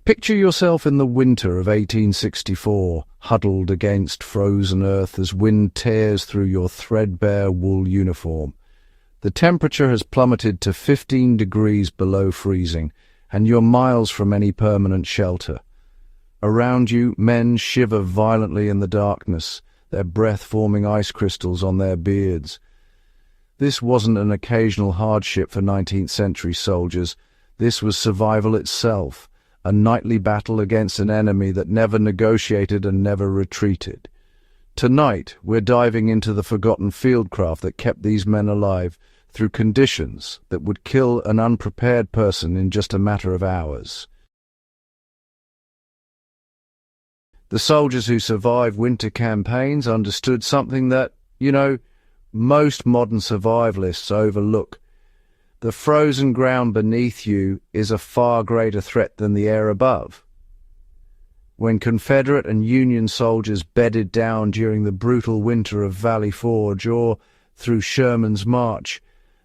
Picture yourself in the winter of 1864, huddled against frozen earth as wind tears through your threadbare wool uniform. The temperature has plummeted to 15 degrees below freezing, and you're miles from any permanent shelter. Around you, men shiver violently in the darkness, their breath forming ice crystals on their beards. This wasn't an occasional hardship for 19th century soldiers. This was survival itself, a nightly battle against an enemy that never negotiated and never retreated. Tonight, we're diving into the forgotten fieldcraft that kept these men alive through conditions that would kill an unprepared person in just a matter of hours. The soldiers who survived winter campaigns understood something that, most modern survivalists overlook. The frozen ground beneath you is a far greater threat than the air above. When Confederate and Union soldiers bedded down during the brutal winter of Valley Forge or through Sherman's March,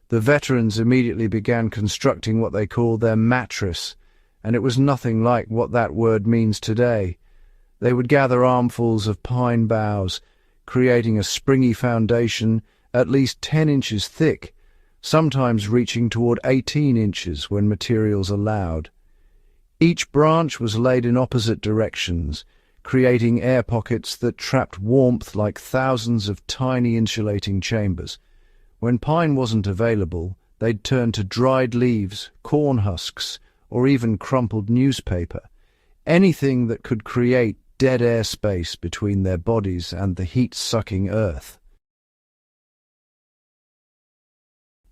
the veterans immediately began constructing what they called their mattress, and it was nothing like what that word means today. They would gather armfuls of pine boughs, creating a springy foundation at least 10 inches thick, sometimes reaching toward 18 inches when materials allowed. Each branch was laid in opposite directions, creating air pockets that trapped warmth like thousands of tiny insulating chambers. When pine wasn't available, they'd turn to dried leaves, corn husks, or even crumpled newspaper, anything that could create dead air space between their bodies and the heat-sucking earth.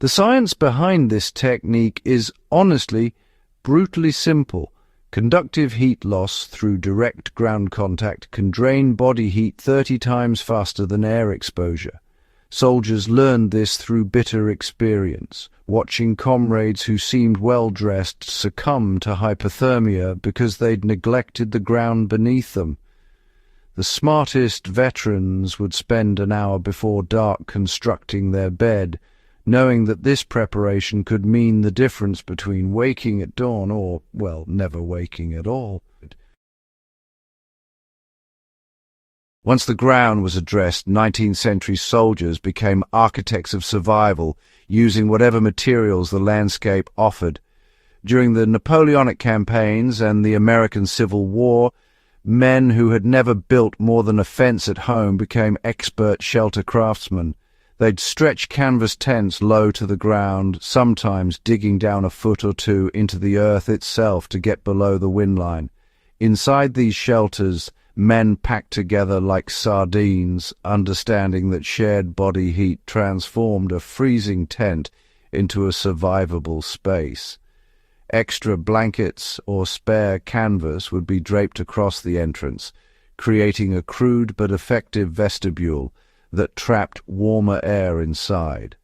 The science behind this technique is, honestly, brutally simple. Conductive heat loss through direct ground contact can drain body heat 30 times faster than air exposure. Soldiers learned this through bitter experience, watching comrades who seemed well-dressed succumb to hypothermia because they'd neglected the ground beneath them. The smartest veterans would spend an hour before dark constructing their bed, knowing that this preparation could mean the difference between waking at dawn or, never waking at all. Once the ground was addressed, 19th century soldiers became architects of survival, using whatever materials the landscape offered. During the Napoleonic campaigns and the American Civil War, men who had never built more than a fence at home became expert shelter craftsmen. They'd stretch canvas tents low to the ground, sometimes digging down a foot or two into the earth itself to get below the wind line. Inside these shelters, men packed together like sardines, understanding that shared body heat transformed a freezing tent into a survivable space. Extra blankets or spare canvas would be draped across the entrance, creating a crude but effective vestibule that trapped warmer air inside.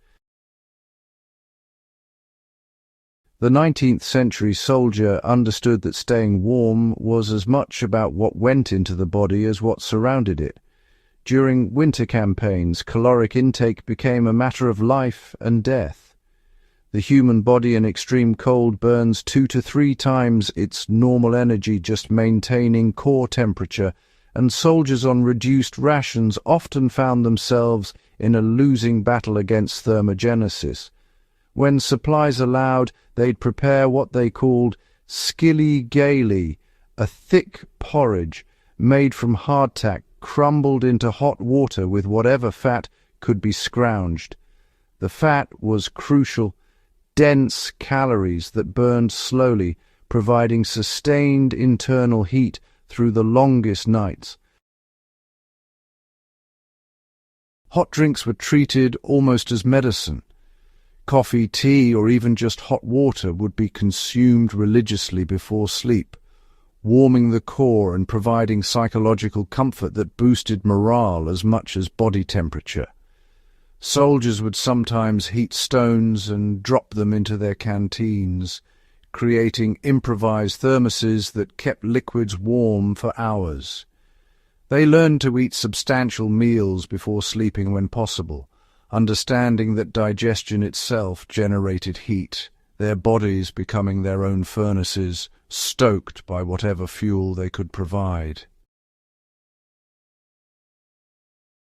The 19th century soldier understood that staying warm was as much about what went into the body as what surrounded it. During winter campaigns, caloric intake became a matter of life and death. The human body in extreme cold burns 2 to 3 times its normal energy just maintaining core temperature, and soldiers on reduced rations often found themselves in a losing battle against thermogenesis. When supplies allowed, they'd prepare what they called skilly-gaily, a thick porridge made from hardtack crumbled into hot water with whatever fat could be scrounged. The fat was crucial, dense calories that burned slowly, providing sustained internal heat through the longest nights. Hot drinks were treated almost as medicine. Coffee, tea, or even just hot water would be consumed religiously before sleep, warming the core and providing psychological comfort that boosted morale as much as body temperature. Soldiers would sometimes heat stones and drop them into their canteens, creating improvised thermoses that kept liquids warm for hours. They learned to eat substantial meals before sleeping when possible, understanding that digestion itself generated heat, their bodies becoming their own furnaces, stoked by whatever fuel they could provide.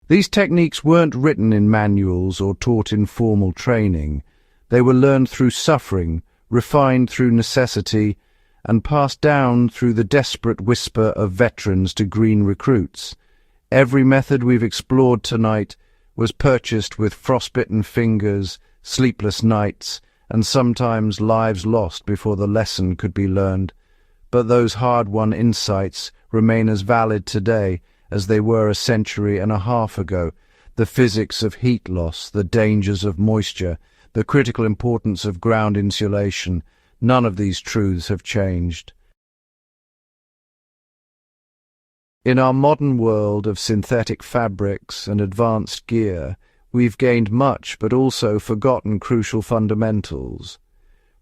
These techniques weren't written in manuals or taught in formal training. They were learned through suffering, refined through necessity, and passed down through the desperate whisper of veterans to green recruits. Every method we've explored tonight was purchased with frostbitten fingers, sleepless nights, and sometimes lives lost before the lesson could be learned. But those hard-won insights remain as valid today as they were a century and a half ago. The physics of heat loss, the dangers of moisture, the critical importance of ground insulation, none of these truths have changed. In our modern world of synthetic fabrics and advanced gear, we've gained much but also forgotten crucial fundamentals.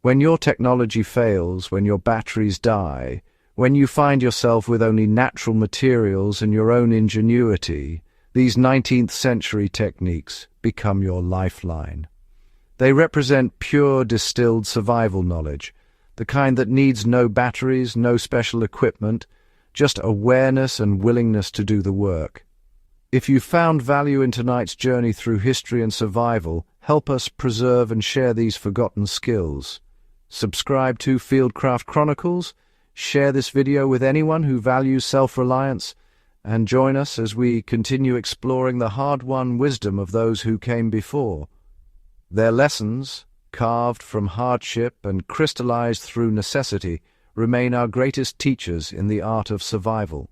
When your technology fails, when your batteries die, when you find yourself with only natural materials and your own ingenuity, these 19th century techniques become your lifeline. They represent pure distilled survival knowledge, the kind that needs no batteries, no special equipment, just awareness and willingness to do the work. If you found value in tonight's journey through history and survival, help us preserve and share these forgotten skills. Subscribe to Fieldcraft Chronicles, share this video with anyone who values self-reliance, and join us as we continue exploring the hard-won wisdom of those who came before. Their lessons, carved from hardship and crystallized through necessity, remain our greatest teachers in the art of survival.